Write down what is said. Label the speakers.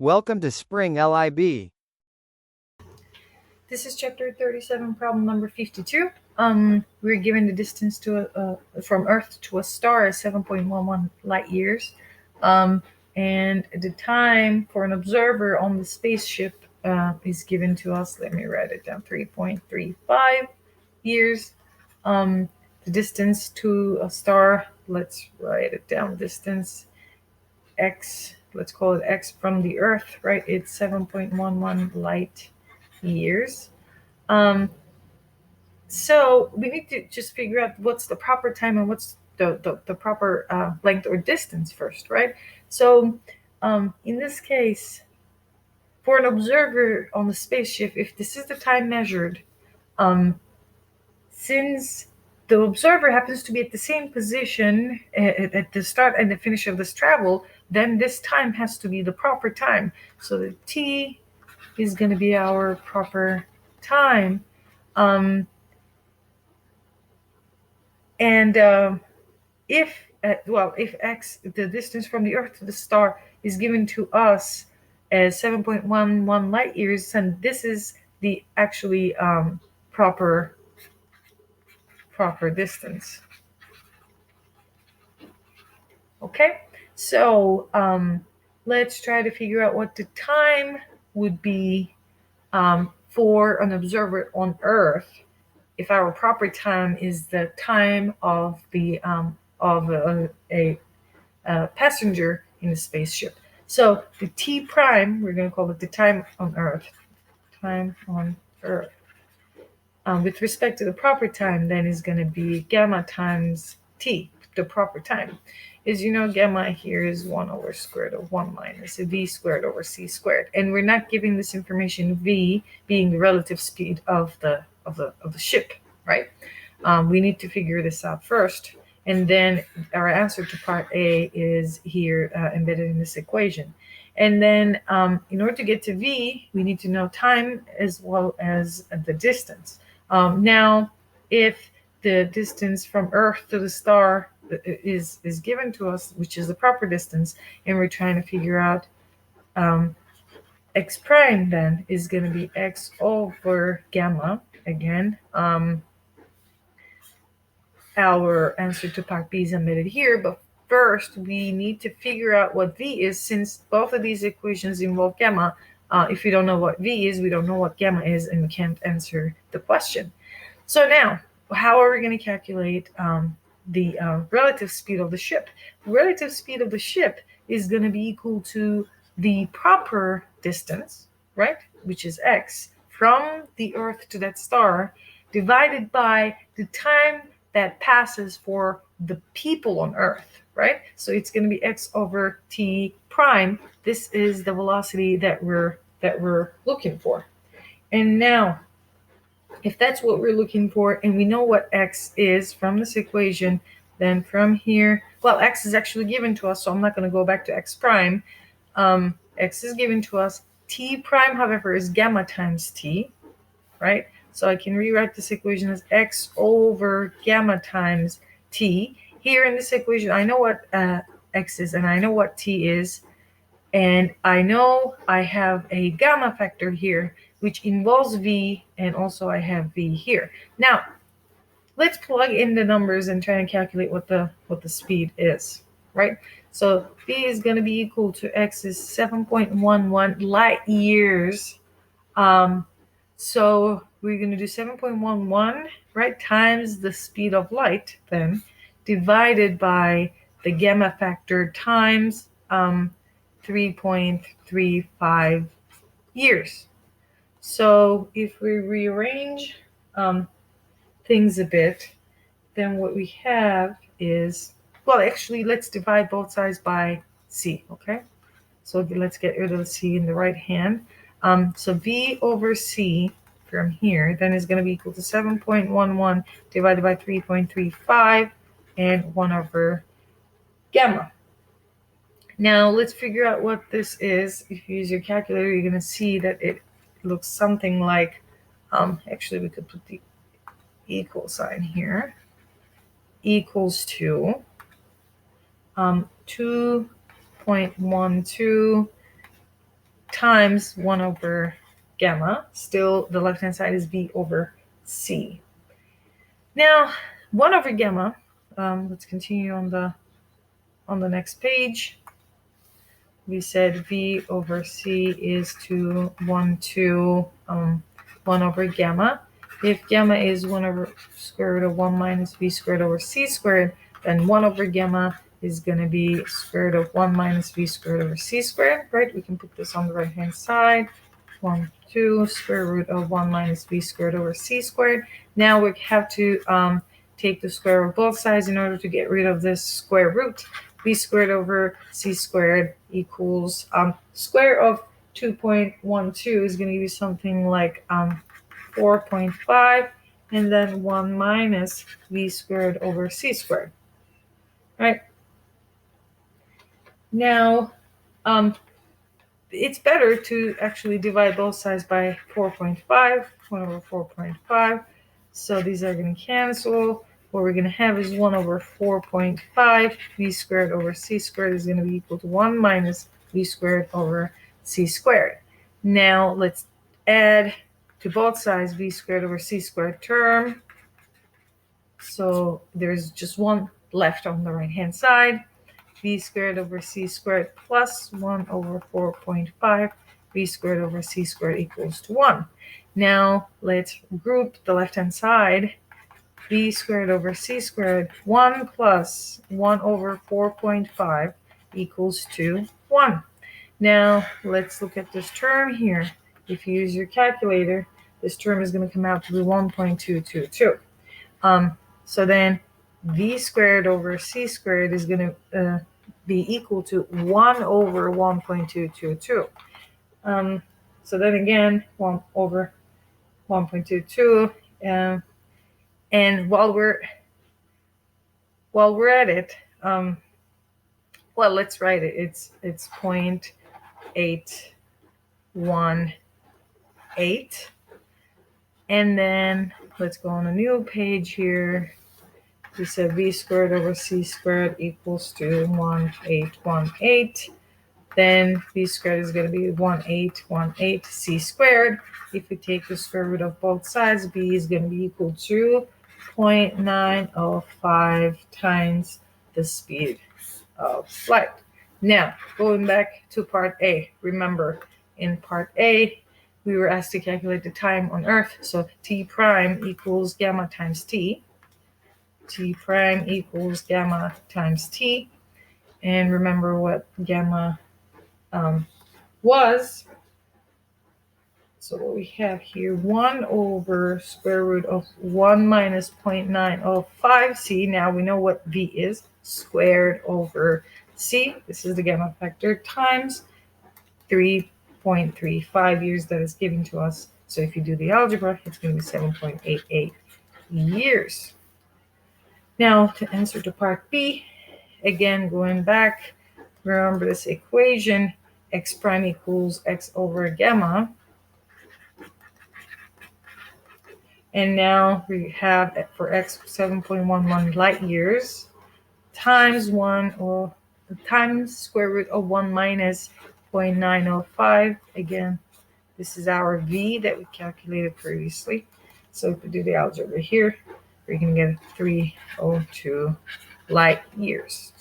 Speaker 1: Welcome to Spring LIB.
Speaker 2: This is chapter 37, problem number 52. We're given the distance from Earth to a star as 7.11 light years. And the time for an observer on the spaceship is given to us. Let me write it down, 3.35 years. The distance to a star, let's write it down, distance x, let's call it x from the Earth, right? It's 7.11 light years. So we need to just figure out what's the proper time and what's the proper length or distance first, right? So in this case, for an observer on the spaceship, if this is the time measured, since the observer happens to be at the same position at the start and the finish of this travel, then this time has to be the proper time. So the t is going to be our proper time. And if x, the distance from the Earth to the star, is given to us as 7.11 light years, and this is the actually proper distance. Okay, so let's try to figure out what the time would be for an observer on Earth if our proper time is the time of the a passenger in the spaceship. So the t prime, we're going to call it the time on Earth. Time on Earth. With respect to the proper time, then is going to be gamma times t, the proper time. As you know, gamma here is 1 over square root of 1 minus v squared over c squared. And we're not giving this information, v being the relative speed of the ship, right? We need to figure this out first. And then our answer to part A is here embedded in this equation. And then in order to get to v, we need to know time as well as the distance. Now, if the distance from Earth to the star is given to us, which is the proper distance, and we're trying to figure out x prime, then is going to be x over gamma again. Our answer to part B is embedded here, but first we need to figure out what v is, since both of these equations involve gamma. If we don't know what v is, we don't know what gamma is, and we can't answer the question. So now, how are we going to calculate the relative speed of the ship? The relative speed of the ship is going to be equal to the proper distance, right, which is x, from the Earth to that star, divided by the time that passes for the people on Earth, right? So it's going to be x over t prime. This is the velocity that we're looking for. And now, if that's what we're looking for, and we know what x is from this equation, then from here, well, x is actually given to us, so I'm not going to go back to x prime. X is given to us. T prime, however, is gamma times t, right? So I can rewrite this equation as x over gamma times t. Here in this equation, I know what x is, and I know what t is. And I know I have a gamma factor here, which involves v, and also I have v here. Now, let's plug in the numbers and try and calculate what the speed is, right? So v is going to be equal to x is 7.11 light years. So we're going to do 7.11, right, times the speed of light, then, divided by the gamma factor times 3.35 years. So if we rearrange things a bit, then what we have is, well, actually, let's divide both sides by c, okay? So let's get rid of the c in the right hand. So v over c from here then is going to be equal to 7.11 divided by 3.35 and 1 over gamma. Now let's figure out what this is. If you use your calculator, you're going to see that it looks something like, actually we could put the equal sign here, equals to 2.12 times 1 over gamma. Still, the left-hand side is v over c. Now, 1 over gamma, let's continue on the next page. We said v over c is 1 to 1 over gamma. If gamma is 1 over square root of 1 minus v squared over c squared, then 1 over gamma is going to be square root of 1 minus v squared over c squared, right? We can put this on the right-hand side. 1, 2, square root of 1 minus v squared over c squared. Now we have to take the square root of both sides in order to get rid of this square root. V squared over c squared equals square of 2.12 is going to give you something like 4.5, and then 1 minus v squared over c squared. Right? Now, it's better to actually divide both sides by 4.5, 1 over 4.5. So these are going to cancel. What we're going to have is 1 over 4.5. V squared over c squared is going to be equal to 1 minus v squared over c squared. Now let's add to both sides v squared over c squared term. So there's just one left on the right-hand side. V squared over c squared plus 1 over 4.5. V squared over c squared equals to 1. Now let's group the left-hand side. V squared over c squared, 1 plus 1 over 4.5 equals to 1. Now let's look at this term here. If you use your calculator, this term is going to come out to be 1.222. So then v squared over c squared is going to be equal to 1 over 1.222. So then again, 1 over 1.22. And while we're at it, well, let's write it. It's 0.818. And then let's go on a new page here. We said v squared over c squared equals to 1818. Then v squared is going to be 1818 c squared. If we take the square root of both sides, b is going to be equal to 0.905 times the speed of light. Now, going back to part A. Remember, in part A, we were asked to calculate the time on Earth. So t prime equals gamma times t. T prime equals gamma times t. And remember what gamma was. So what we have here, 1 over square root of 1 minus 0.905 c. Now we know what v is, squared over c. This is the gamma factor times 3.35 years that is given to us. So if you do the algebra, it's going to be 7.88 years. Now to answer to part B, again going back, remember this equation, x prime equals x over gamma. And now we have for x 7.11 light years times 1 or times square root of 1 minus 0.905. Again, this is our v that we calculated previously. So if we do the algebra here, we're going to get 302 light years.